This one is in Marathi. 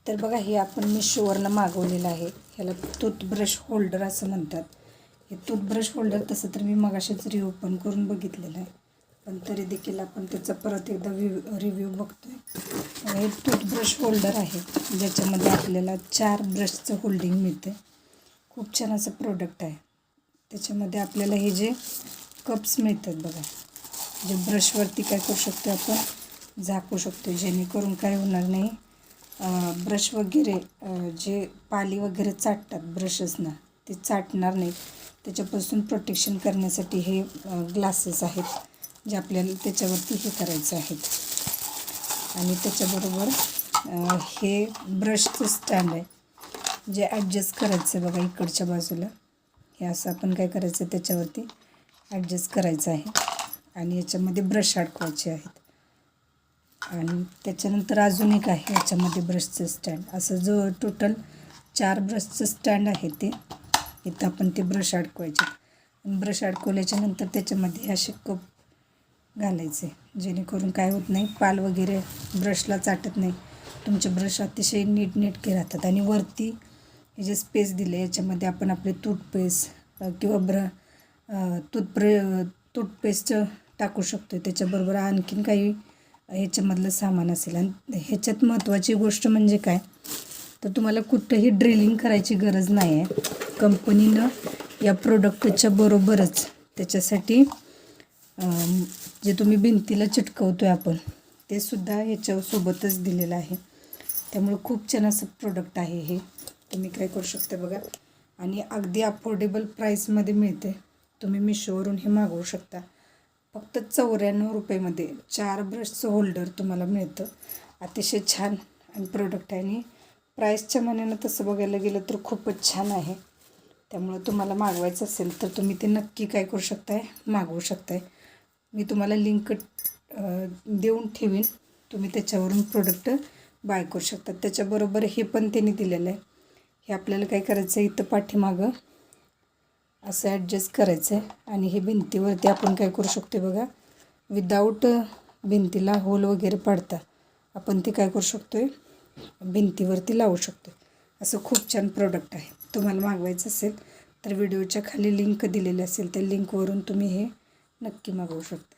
तर बघा हे आपण मिशोवरनं मागवलेलं आहे. ह्याला टूथब्रश होल्डर असं म्हणतात. हे टूथब्रश होल्डर तसं तर मी मगाशीच रिओपन करून बघितलेलं आहे, पण तरी देखील आपण त्याचा परत एकदा रिव्ह्यू बघतोय. हे टूथब्रश होल्डर आहे ज्याच्यामध्ये आपल्याला 4 ब्रशचं होल्डिंग मिळते. खूप छान असं प्रोडक्ट आहे. त्याच्यामध्ये आपल्याला हे जे कप्स मिळतात बघा, जे ब्रशवरती काय करू शकतो आपण, झाकू शकतो, जेणेकरून काय होणार नाही, ब्रश वगैरे जे पाली वगैरे चाटतात ब्रशेसना ते चाटणार नाही. त्याच्यापासून प्रोटेक्शन करण्यासाठी हे ग्लासेस आहेत जे आपल्याला त्याच्यावरती हे करायचं आहेत. आणि त्याच्याबरोबर हे ब्रशचं स्टँड आहे जे ॲडजस्ट करायचं आहे बघा इकडच्या बाजूला. हे असं आपण काय करायचं त्याच्यावरती ॲडजस्ट करायचं आहे आणि याच्यामध्ये ब्रश अडकवायचे आहेत. आणि त्याच्यानंतर अजून एक आहे याच्यामध्ये ब्रशचं स्टँड. असं जो टोटल 4 ब्रशचं स्टँड आहे ते इथं आपण ते ब्रश अडकवायचे. ब्रश अडकवल्याच्या नंतर त्याच्यामध्ये असे कप घालायचे जेणेकरून काय होत नाही, पाल वगैरे ब्रशला चाटत नाही. तुमचे ब्रश अतिशय नीटनेटके राहतात. आणि वरती हे जे स्पेस दिले याच्यामध्ये आपण आपले टूथपेस्ट किंवा टूथपेस्ट टाकू शकतो. त्याच्याबरोबर आणखीन काही ह्याच्यामधलं सामान असेल. आणि ह्याच्यात महत्त्वाची गोष्ट म्हणजे काय, तर तुम्हाला कुठंही ड्रिलिंग करायची गरज नाही आहे. कंपनीनं या प्रोडक्टच्या बरोबरच त्याच्यासाठी जे तुम्ही भिंतीला चिटकवतो आहे आपण ते सुद्धा ह्याच्यासोबतच दिलेलं आहे. त्यामुळे खूप छान असं प्रोडक्ट आहे हे. तुम्ही काय करू शकता बघा, आणि अगदी अफोर्डेबल प्राईसमध्ये मिळते. तुम्ही मिशोवरून हे मागवू शकता. फक्त 94 रुपयेमध्ये 4 ब्रशचं होल्डर तुम्हाला मिळतं. अतिशय छान आणि प्रोडक्ट आहे. आणि प्राईसच्या मानानं तसं बघायला गेलं तर खूपच छान आहे. त्यामुळं तुम्हाला मागवायचं असेल तर तुम्ही ते नक्की काय करू शकताय, मागवू शकताय. मी तुम्हाला लिंक देऊन ठेवीन, तुम्ही त्याच्यावरून प्रोडक्ट बाय करू शकता. त्याच्याबरोबर हे पण त्यांनी दिलेलं आहे. हे आपल्याला काय करायचं आहे, इथं पाठीमागं असं ॲडजस्ट करायचं आहे आणि हे भिंतीवरती आपण काय करू शकतो बघा, विदाऊट भिंतीला होल वगैरे पाडता आपण ते काय करू शकतो आहे, भिंतीवरती लावू शकतो. असं खूप छान प्रोडक्ट आहे. तुम्हाला मागवायचं असेल तर व्हिडिओच्या खाली लिंक दिलेली असेल त्या लिंकवरून तुम्ही हे नक्की मागवू शकता.